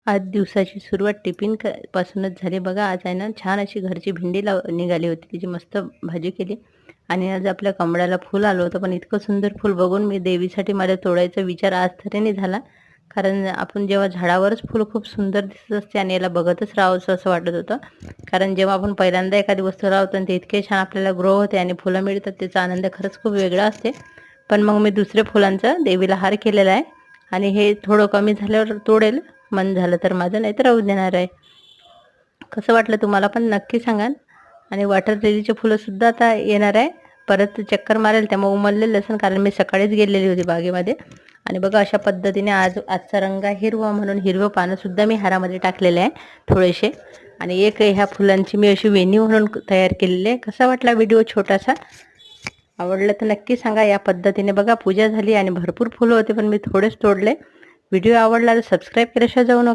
आज दिवसाची सुरुवात पासूनच झाली बघा. आज आहे ना छान अशी घरची भेंडी निघाली होती. तिची मस्त भाजी केली आणि आज आपल्या कमळाला फूल आलं होतं. पण इतकं सुंदर फूल बघून मी देवीसाठी मला तोडायचा विचार आज तरी नाही झाला. कारण आपण जेव्हा झाडावरच फुलं खूप सुंदर दिसत असते आणि याला बघतच राहावंसं असं वाटत होतं. कारण जेव्हा आपण पहिल्यांदा एखादी वस्तू लावतो आणि ते इतके छान आपल्याला ग्रो होते आणि फुलं मिळतात, त्याचा आनंद खरंच खूप वेगळा असते. पण मग मी दुसऱ्या फुलांचा देवीला हार केलेला आहे आणि हे थोडं कमी झाल्यावर तोडेल. मन झालं तर माझं, नाही तर राहू देणार आहे. कसं वाटलं तुम्हाला पण नक्की सांगा. आणि वॉटर लिलीचे फुलंसुद्धा आता येणार आहे. परत चक्कर मारेल त्यामुळे उमललेलं असेल, कारण मी सकाळीच गेलेली होती बागेमध्ये. आणि बघा अशा पद्धतीने आजचा रंग आहे हिरवा, म्हणून हिरवं पानंसुद्धा मी हारामध्ये टाकलेले आहे थोडेसे. आणि एक ह्या फुलांची मी अशी वेणी म्हणून तयार केलेली आहे. कसा वाटला व्हिडिओ छोटासा? आवडलं तर नक्की सांगा. या पद्धतीने बघा पूजा झाली आणि भरपूर फुलं होते, पण मी थोडेच तोडले. व्हिडिओ आवडला तर सबस्क्राईब केल्याशिवाय जाऊ नका.